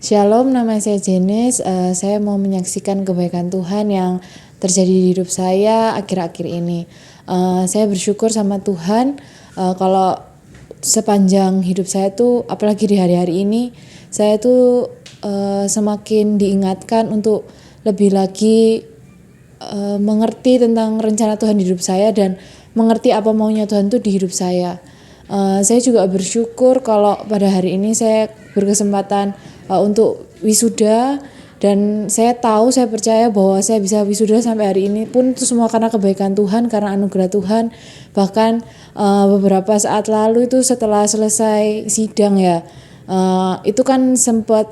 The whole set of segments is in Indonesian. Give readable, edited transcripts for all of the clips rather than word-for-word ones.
Shalom, nama saya Jenis. Saya mau menyaksikan kebaikan Tuhan yang terjadi di hidup saya akhir-akhir ini. Saya bersyukur sama Tuhan kalau sepanjang hidup saya tuh, apalagi di hari-hari ini, saya tuh semakin diingatkan untuk lebih lagi mengerti tentang rencana Tuhan di hidup saya dan mengerti apa maunya Tuhan tuh di hidup saya. Saya juga bersyukur kalau pada hari ini saya berkesempatan untuk wisuda, dan saya percaya bahwa saya bisa wisuda sampai hari ini pun itu semua karena kebaikan Tuhan, karena anugerah Tuhan. Bahkan beberapa saat lalu itu setelah selesai sidang ya, itu kan sempat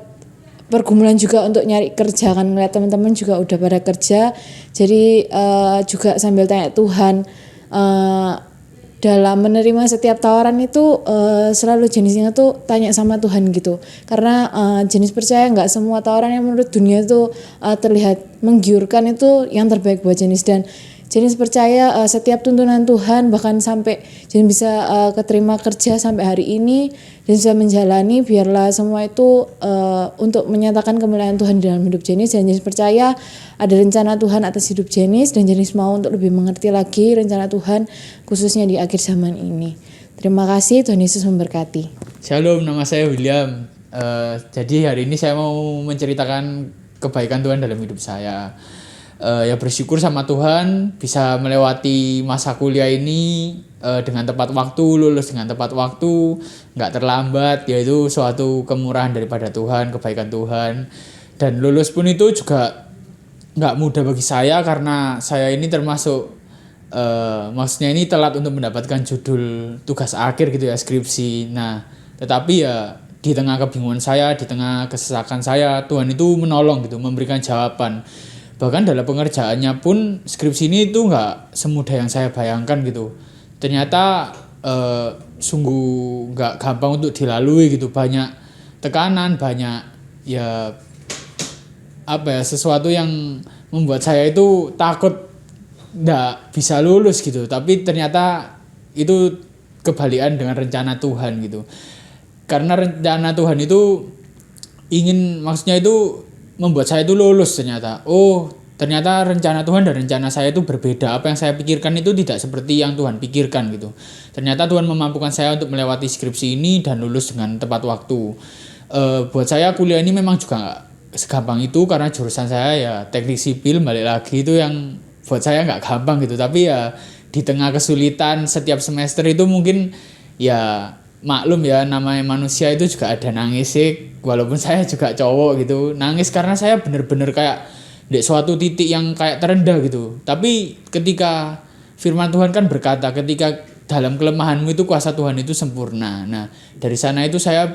pergumulan juga untuk nyari kerja, kan ngeliat teman-teman juga udah pada kerja, jadi juga sambil tanya Tuhan. Dalam menerima setiap tawaran itu selalu jenisnya tuh tanya sama Tuhan gitu, karena jenis percaya nggak semua tawaran yang menurut dunia itu terlihat menggiurkan itu yang terbaik buat jenis, dan jenis percaya setiap tuntunan Tuhan, bahkan sampai jenis bisa keterima kerja sampai hari ini dan bisa menjalani, biarlah semua itu untuk menyatakan kemuliaan Tuhan dalam hidup jenis. Dan jenis percaya ada rencana Tuhan atas hidup jenis, dan jenis mau untuk lebih mengerti lagi rencana Tuhan khususnya di akhir zaman ini. Terima kasih, Tuhan Yesus memberkati. Shalom, nama saya William. Jadi hari ini saya mau menceritakan kebaikan Tuhan dalam hidup saya. Ya bersyukur sama Tuhan bisa melewati masa kuliah ini dengan tepat waktu, lulus dengan tepat waktu, nggak terlambat, yaitu suatu kemurahan daripada Tuhan, kebaikan Tuhan. Dan lulus pun itu juga nggak mudah bagi saya, karena saya ini termasuk maksudnya ini telat untuk mendapatkan judul tugas akhir gitu ya, skripsi. Nah, tetapi ya di tengah kebingungan saya, di tengah kesesakan saya, Tuhan itu menolong gitu, memberikan jawaban. Bahkan dalam pengerjaannya pun skripsi ini itu nggak semudah yang saya bayangkan gitu. Ternyata sungguh nggak gampang untuk dilalui gitu, banyak tekanan, banyak sesuatu yang membuat saya itu takut nggak bisa lulus gitu. Tapi ternyata itu kebalikan dengan rencana Tuhan gitu. Karena rencana Tuhan itu maksudnya itu membuat saya itu lulus ternyata. Ternyata rencana Tuhan dan rencana saya itu berbeda. Apa yang saya pikirkan itu tidak seperti yang Tuhan pikirkan gitu. Ternyata Tuhan memampukan saya untuk melewati skripsi ini dan lulus dengan tepat waktu. Buat saya kuliah ini memang juga gak segampang itu, karena jurusan saya ya teknik sipil, balik lagi itu yang buat saya gak gampang gitu. Tapi ya di tengah kesulitan setiap semester itu mungkin ya maklum ya, namanya manusia itu juga ada nangis sih, walaupun saya juga cowok gitu, nangis karena saya bener-bener kayak di suatu titik yang kayak terendah gitu. Tapi ketika firman Tuhan kan berkata, ketika dalam kelemahanmu itu kuasa Tuhan itu sempurna. Nah dari sana itu saya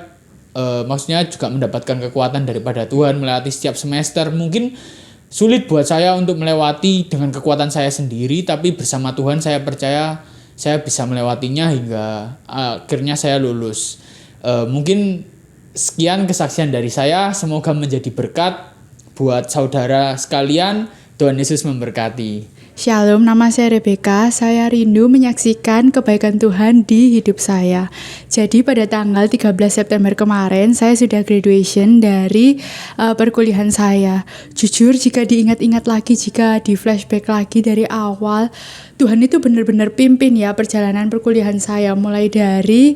maksudnya juga mendapatkan kekuatan daripada Tuhan melewati setiap semester. Mungkin sulit buat saya untuk melewati dengan kekuatan saya sendiri, tapi bersama Tuhan saya percaya saya bisa melewatinya hingga akhirnya saya lulus. Mungkin sekian kesaksian dari saya, semoga menjadi berkat buat saudara sekalian. Tuhan Yesus memberkati. Shalom, nama saya Rebecca. Saya rindu menyaksikan kebaikan Tuhan di hidup saya. Jadi pada tanggal 13 September kemarin saya sudah graduation dari perkuliahan saya. Jujur jika diingat-ingat lagi, jika di flashback lagi dari awal, Tuhan itu benar-benar pimpin ya perjalanan perkuliahan saya. Mulai dari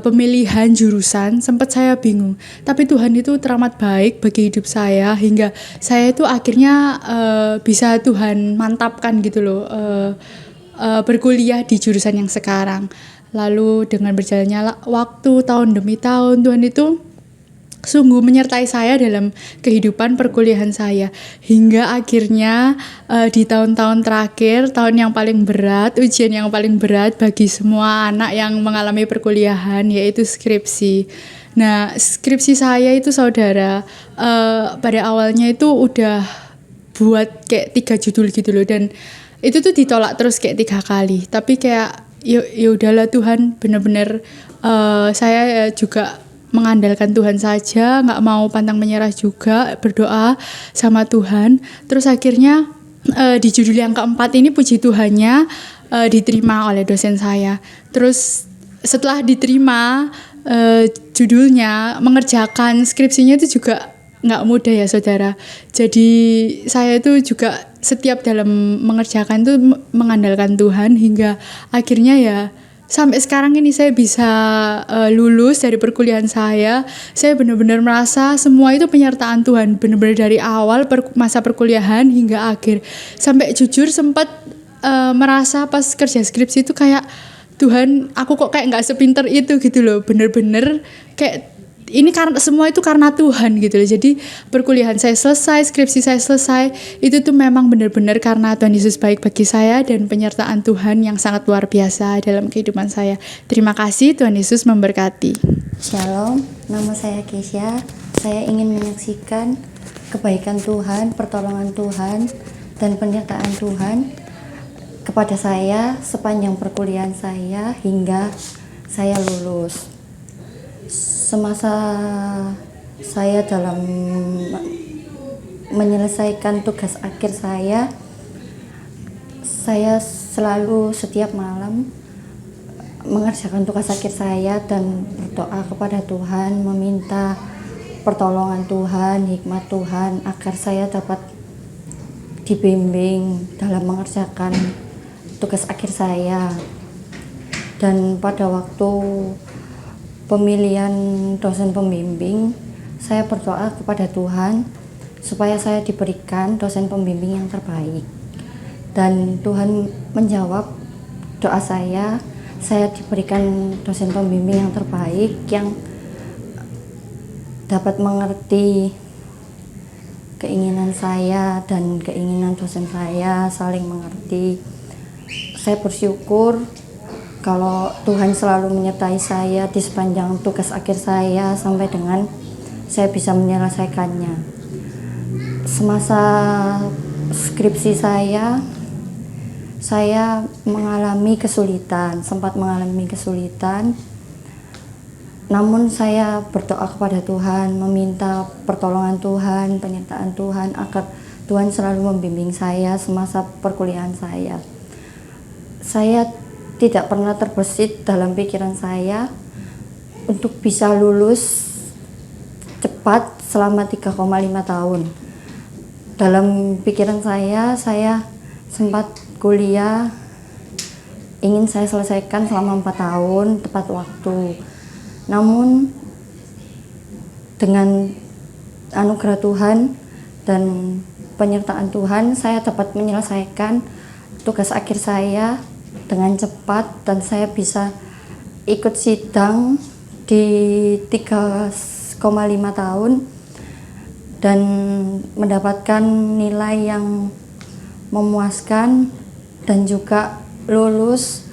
pemilihan jurusan, sempat saya bingung. Tapi Tuhan itu teramat baik bagi hidup saya, hingga saya itu akhirnya bisa Tuhan mantapkan gitu loh, berkuliah di jurusan yang sekarang. Lalu dengan berjalannya waktu, tahun demi tahun, Tuhan itu sungguh menyertai saya dalam kehidupan perkuliahan saya, hingga akhirnya di tahun-tahun terakhir, tahun yang paling berat, ujian yang paling berat bagi semua anak yang mengalami perkuliahan, yaitu skripsi. Nah, skripsi saya itu saudara, pada awalnya itu udah buat kayak 3 judul gitu loh, dan itu tuh ditolak terus kayak 3 kali. Tapi kayak ya udahlah, Tuhan benar-benar, saya juga mengandalkan Tuhan saja, nggak mau pantang menyerah juga, berdoa sama Tuhan. Terus akhirnya di judul yang keempat ini puji Tuhannya diterima oleh dosen saya. Terus setelah diterima, judulnya mengerjakan skripsinya itu juga nggak mudah ya saudara. Jadi saya itu juga setiap dalam mengerjakan tuh mengandalkan Tuhan hingga akhirnya ya sampai sekarang ini saya bisa lulus dari perkuliahan saya. Saya benar-benar merasa semua itu penyertaan Tuhan, benar-benar dari awal masa perkuliahan hingga akhir. Sampai jujur sempat merasa pas kerja skripsi itu kayak Tuhan, aku kok kayak nggak sepinter itu gitu loh. Bener-bener kayak ini karena semua itu karena Tuhan gitu loh. Jadi perkuliahan saya selesai, skripsi saya selesai, itu tuh memang benar-benar karena Tuhan Yesus baik bagi saya dan penyertaan Tuhan yang sangat luar biasa dalam kehidupan saya. Terima kasih, Tuhan Yesus memberkati. Shalom, nama saya Keisha. Saya ingin menyaksikan kebaikan Tuhan, pertolongan Tuhan, dan penyertaan Tuhan kepada saya sepanjang perkuliahan saya hingga saya lulus. Semasa saya dalam menyelesaikan tugas akhir saya selalu setiap malam mengerjakan tugas akhir saya dan berdoa kepada Tuhan, meminta pertolongan Tuhan, hikmat Tuhan agar saya dapat dibimbing dalam mengerjakan tugas akhir saya. Dan pada waktu pemilihan dosen pembimbing, saya berdoa kepada Tuhan supaya saya diberikan dosen pembimbing yang terbaik. Dan Tuhan menjawab doa saya diberikan dosen pembimbing yang terbaik yang dapat mengerti keinginan saya dan keinginan dosen saya, saling mengerti. Saya bersyukur kalau Tuhan selalu menyertai saya di sepanjang tugas akhir saya sampai dengan saya bisa menyelesaikannya. Semasa skripsi saya mengalami kesulitan, sempat mengalami kesulitan. Namun saya berdoa kepada Tuhan, meminta pertolongan Tuhan, penyertaan Tuhan agar Tuhan selalu membimbing saya semasa perkuliahan saya. Saya tidak pernah terbesit dalam pikiran saya untuk bisa lulus cepat selama 3,5 tahun. Dalam pikiran saya sempat kuliah ingin saya selesaikan selama 4 tahun tepat waktu. Namun dengan anugerah Tuhan dan penyertaan Tuhan, saya dapat menyelesaikan tugas akhir saya dengan cepat dan saya bisa ikut sidang di 3,5 tahun dan mendapatkan nilai yang memuaskan dan juga lulus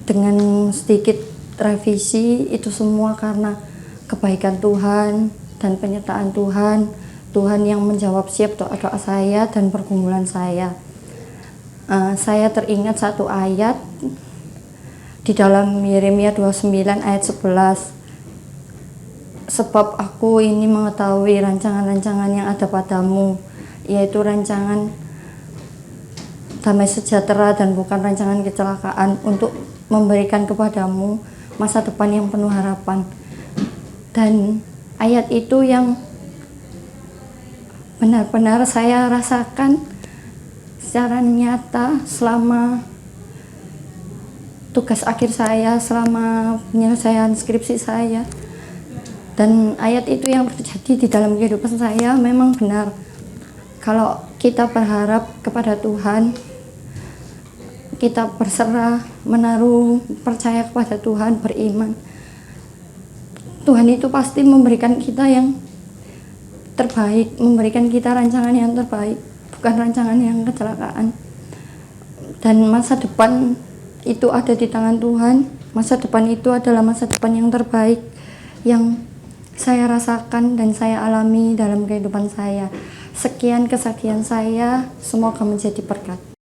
dengan sedikit revisi. Itu semua karena kebaikan Tuhan dan penyertaan Tuhan. Tuhan yang menjawab siap doa-doa saya dan pergumulan saya. Saya teringat satu ayat di dalam Yeremia 29 ayat 11. Sebab aku ini mengetahui rancangan-rancangan yang ada padamu, yaitu rancangan damai sejahtera dan bukan rancangan kecelakaan, untuk memberikan kepadamu masa depan yang penuh harapan. Dan ayat itu yang benar-benar saya rasakan secara nyata selama tugas akhir saya, selama penyelesaian skripsi saya. Dan ayat itu yang terjadi di dalam kehidupan saya memang benar. Kalau kita berharap kepada Tuhan, kita berserah, menaruh, percaya kepada Tuhan, beriman, Tuhan itu pasti memberikan kita yang terbaik, memberikan kita rancangan yang terbaik, bukan rancangan yang kecelakaan. Dan masa depan itu ada di tangan Tuhan. Masa depan itu adalah masa depan yang terbaik yang saya rasakan dan saya alami dalam kehidupan saya. Sekian kesaksian saya, semoga menjadi berkat.